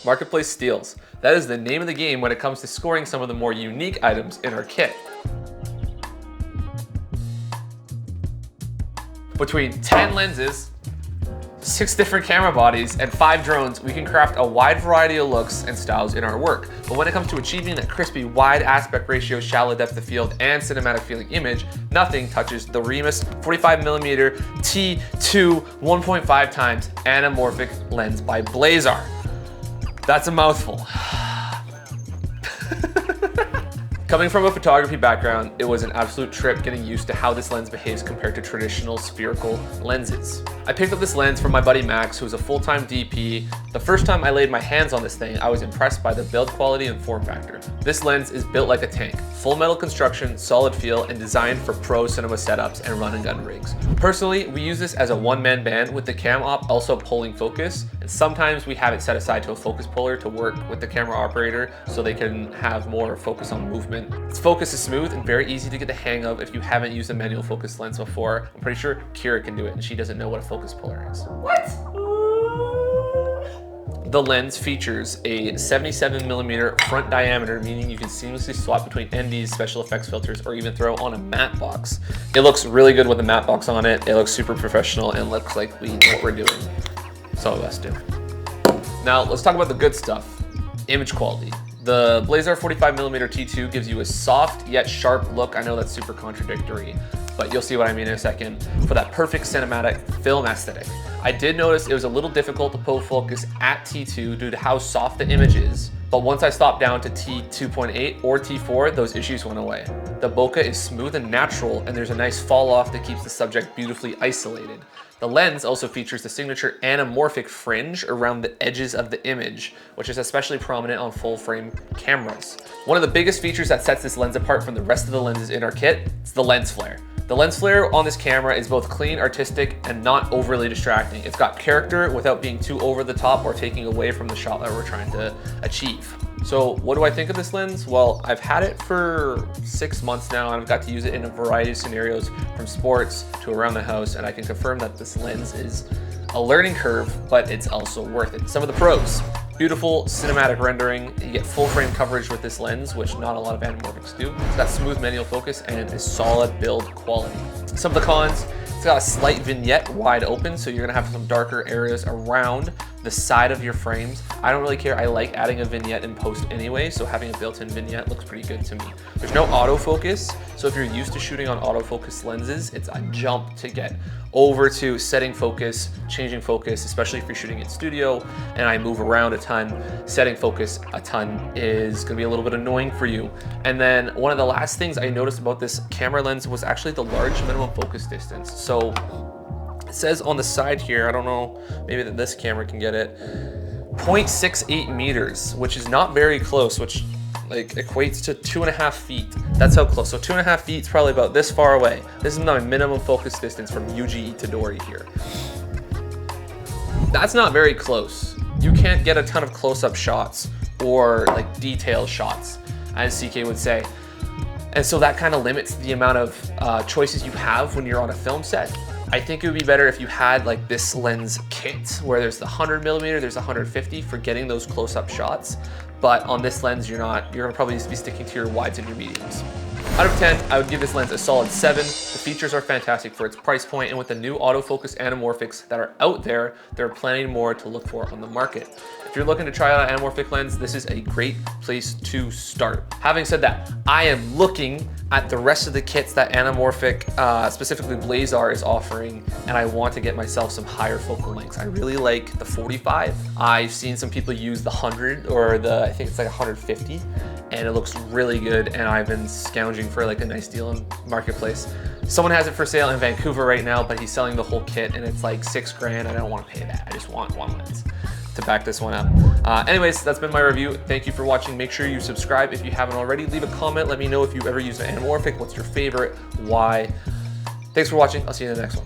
Marketplace steals. That is the name of the game when it comes to scoring some of the more unique items in our kit. Between 10 lenses, 6 different camera bodies, and 5 drones, we can craft a wide variety of looks and styles in our work. But when it comes to achieving that crispy, wide aspect ratio, shallow depth of field, and cinematic feeling image, nothing touches the Remus 45mm T2 1.5 times anamorphic lens by Blazar. That's a mouthful. Coming from a photography background, it was an absolute trip getting used to how this lens behaves compared to traditional spherical lenses. I picked up this lens from my buddy Max, who's a full-time DP. The first time I laid my hands on this thing, I was impressed by the build quality and form factor. This lens is built like a tank. Full metal construction, solid feel, and designed for pro cinema setups and run and gun rigs. Personally, we use this as a one-man band with the cam op also pulling focus, and sometimes we have it set aside to a focus puller to work with the camera operator so they can have more focus on movement. Its focus is smooth and very easy to get the hang of if you haven't used a manual focus lens before. I'm pretty sure Kira can do it and she doesn't know what a focus puller is. What? The lens features a 77mm front diameter, meaning you can seamlessly swap between NDs, special effects filters, or even throw on a matte box. It looks really good with a matte box on it. It looks super professional and looks like we know what we're doing. Some of us do. Now let's talk about the good stuff. Image quality. The Blazar 45mm T2 gives you a soft yet sharp look. I know that's super contradictory, but you'll see what I mean in a second, for that perfect cinematic film aesthetic. I did notice it was a little difficult to pull focus at T2 due to how soft the image is, but once I stopped down to T2.8 or T4, those issues went away. The bokeh is smooth and natural, and there's a nice fall off that keeps the subject beautifully isolated. The lens also features the signature anamorphic fringe around the edges of the image, which is especially prominent on full frame cameras. One of the biggest features that sets this lens apart from the rest of the lenses in our kit is the lens flare. The lens flare on this camera is both clean, artistic, and not overly distracting. It's got character without being too over the top or taking away from the shot that we're trying to achieve. So what do I think of this lens? Well, I've had it for 6 months now, and I've got to use it in a variety of scenarios from sports to around the house, and I can confirm that this lens is a learning curve, but it's also worth it. Some of the pros: beautiful cinematic rendering. You get full frame coverage with this lens, which not a lot of anamorphics do. It's got smooth manual focus and a solid build quality. Some of the cons: it's got a slight vignette wide open, so you're gonna have some darker areas around the side of your frames. I don't really care. I like adding a vignette in post anyway, so having a built-in vignette looks pretty good to me. There's no autofocus, so if you're used to shooting on autofocus lenses, it's a jump to get over to setting focus, changing focus, especially if you're shooting in studio and I move around a ton. Setting focus a ton is gonna be a little bit annoying for you. And then one of the last things I noticed about this camera lens was actually the large minimum focus distance. So it says on the side here, I don't know, maybe that this camera can get it, 0.68 meters, which is not very close, which like equates to 2.5 feet. That's how close. So 2.5 feet is probably about this far away. This is my minimum focus distance from UGE to Dory here. That's not very close. You can't get a ton of close-up shots or like detailed shots, as CK would say. And so that kind of limits the amount of choices you have when you're on a film set. I think it would be better if you had like this lens kit where there's the 100mm, there's 150 for getting those close-up shots. But on this lens, you're gonna probably just be sticking to your wides and your mediums. Out of 10, I would give this lens a solid 7. The features are fantastic for its price point, and with the new autofocus anamorphics that are out there, there are plenty more to look for on the market. If you're looking to try out an anamorphic lens, this is a great place to start. Having said that, I am looking at the rest of the kits that anamorphic, specifically Blazar, is offering, and I want to get myself some higher focal lengths. I really like the 45. I've seen some people use the 100 or I think it's like 150, and it looks really good, and I've been scounging for like a nice deal in Marketplace. Someone has it for sale in Vancouver right now, but he's selling the whole kit and it's like $6 grand. I don't want to pay that. I just want one lens to back this one up. Anyways, that's been my review. Thank you for watching. Make sure you subscribe if you haven't already. Leave a comment. Let me know if you've ever used an anamorphic. What's your favorite? Why? Thanks for watching. I'll see you in the next one.